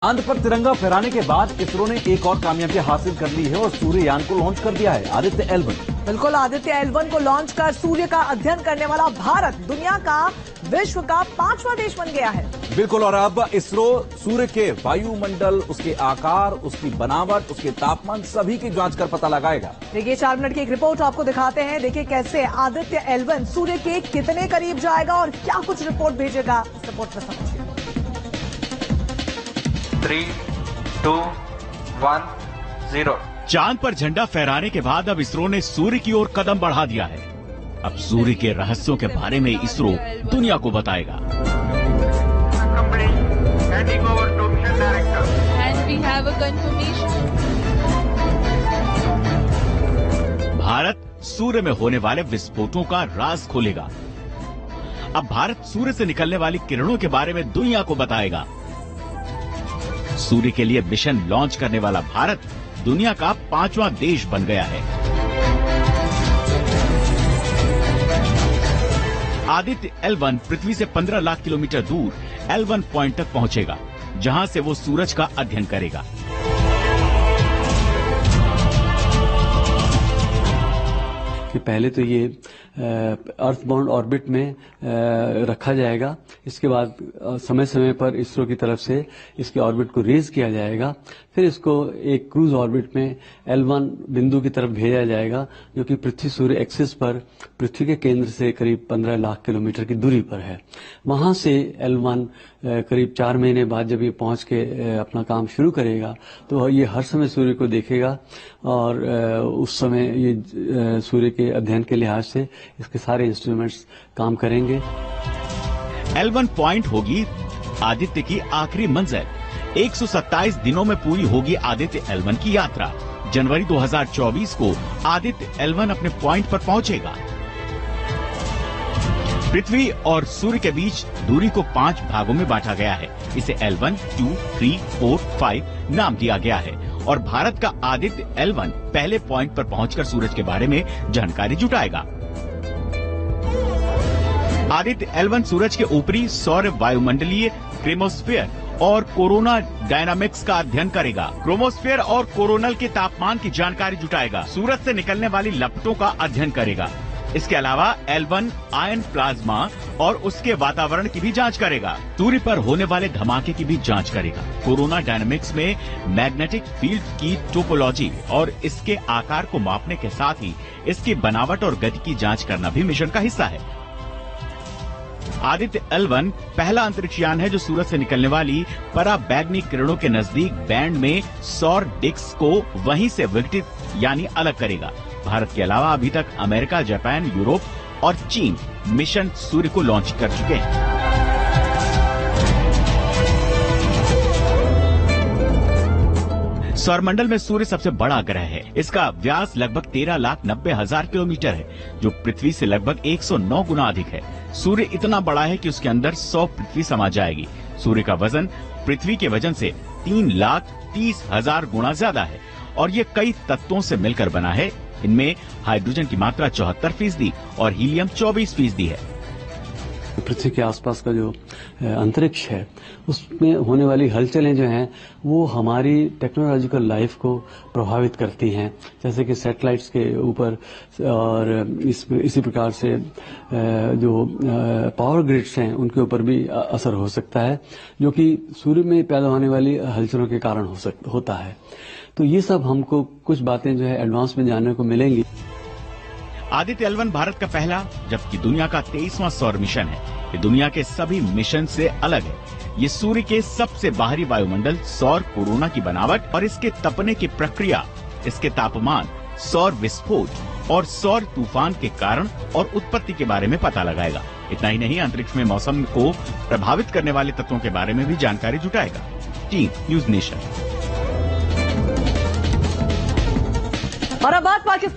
चांद पर तिरंगा फहराने के बाद इसरो ने एक और कामयाबी हासिल कर ली है और सूर्ययान को लॉन्च कर दिया है, आदित्य L1। बिल्कुल, आदित्य L1 को लॉन्च कर सूर्य का अध्ययन करने वाला भारत दुनिया का विश्व का 5वां देश बन गया है। बिल्कुल, और अब इसरो सूर्य के वायुमंडल, उसके आकार, उसकी बनावट, उसके तापमान सभी की जांच कर पता लगाएगा। देखिए 4 मिनट की एक रिपोर्ट आपको दिखाते हैं। देखिए कैसे आदित्य L1 सूर्य के कितने करीब जाएगा और क्या कुछ रिपोर्ट भेजेगा, इस रिपोर्ट में समझिए। 3, 2, 1, 0। चांद पर झंडा फहराने के बाद अब इसरो ने सूर्य की ओर कदम बढ़ा दिया है। अब सूर्य के रहस्यों के बारे में इसरो दुनिया को बताएगा। भारत सूर्य में होने वाले विस्फोटों का राज खोलेगा। अब भारत सूर्य से निकलने वाली किरणों के बारे में दुनिया को बताएगा। सूर्य के लिए मिशन लॉन्च करने वाला भारत दुनिया का 5वां देश बन गया है। आदित्य L1 पृथ्वी से 15 लाख किलोमीटर दूर L1 पॉइंट तक पहुंचेगा, जहां से वो सूरज का अध्ययन करेगा। कि पहले तो ये अर्थबाउंड ऑर्बिट में रखा जाएगा। इसके बाद समय समय पर इसरो की तरफ से इसके ऑर्बिट को रेज किया जाएगा। फिर इसको एक क्रूज ऑर्बिट में L1 बिंदु की तरफ भेजा जाएगा, जो कि पृथ्वी सूर्य एक्सिस पर पृथ्वी के केंद्र से करीब 15 लाख किलोमीटर की दूरी पर है। वहां से L1 करीब 4 महीने बाद जब ये पहुंच के अपना काम शुरू करेगा, तो ये हर समय सूर्य को देखेगा और उस समय ये सूर्य के अध्ययन के लिहाज से इसके सारे इंस्ट्रूमेंट्स काम करेंगे। L1 पॉइंट होगी आदित्य की आखिरी मंजिल। 127 दिनों में पूरी होगी आदित्य L1 की यात्रा। जनवरी 2024 को आदित्य L1 अपने पॉइंट पर पहुंचेगा। पृथ्वी और सूर्य के बीच दूरी को 5 भागों में बांटा गया है। इसे L1, 2, 3, 4, 5 नाम दिया गया है और भारत का आदित्य L1 पहले पॉइंट पर पहुंचकर सूरज के बारे में जानकारी जुटाएगा। आदित्य L1 सूरज के ऊपरी सौर वायुमंडलीय क्रोमोस्फीयर और कोरोना डायनामिक्स का अध्ययन करेगा। क्रोमोस्फीयर और कोरोनल के तापमान की जानकारी जुटाएगा। सूरज से निकलने वाली लपटों का अध्ययन करेगा। इसके अलावा L1 आयन प्लाज्मा और उसके वातावरण की भी जांच करेगा। सूर्य पर होने वाले धमाके की भी जांच करेगा। कोरोना डायनामिक्स में मैग्नेटिक फील्ड की टोपोलॉजी और इसके आकार को मापने के साथ ही इसकी बनावट और गति की जांच करना भी मिशन का हिस्सा है। आदित्य L1 पहला अंतरिक्ष यान है जो सूरज से निकलने वाली पराबैंगनी किरणों के नजदीक बैंड में सौर डिस्क को वहीं से विघटित यानी अलग करेगा। भारत के अलावा अभी तक अमेरिका, जापान, यूरोप और चीन मिशन सूर्य को लॉन्च कर चुके हैं। सौरमंडल में सूर्य सबसे बड़ा ग्रह है। इसका व्यास लगभग 13,90,000 किलोमीटर है, जो पृथ्वी से लगभग 109 गुना अधिक है। सूर्य इतना बड़ा है कि उसके अंदर 100 पृथ्वी समा जाएगी। सूर्य का वजन पृथ्वी के वजन से 3,30,000 गुना ज्यादा है और ये कई तत्वों से मिलकर बना है। इनमें हाइड्रोजन की मात्रा 74% और हीलियम 24% है। पृथ्वी के आसपास का जो अंतरिक्ष है, उसमें होने वाली हलचलें जो हैं वो हमारी टेक्नोलॉजिकल लाइफ को प्रभावित करती हैं। जैसे कि सैटेलाइट्स के ऊपर और इसी प्रकार से जो पावर ग्रिड्स हैं उनके ऊपर भी असर हो सकता है, जो कि सूर्य में पैदा होने वाली हलचलों के कारण होता है। तो ये सब हमको कुछ बातें जो है एडवांस में जानने को मिलेंगी। आदित्य L1 भारत का पहला जबकि दुनिया का 23वां सौर मिशन है। ये दुनिया के सभी मिशन से अलग है। ये सूर्य के सबसे बाहरी वायुमंडल, सौर कोरोना की बनावट और इसके तपने की प्रक्रिया, इसके तापमान, सौर विस्फोट और सौर तूफान के कारण और उत्पत्ति के बारे में पता लगाएगा। इतना ही नहीं, अंतरिक्ष में मौसम को प्रभावित करने वाले तत्वों के बारे में भी जानकारी जुटाएगा। Team news nation. और अब बात पाकिस्तान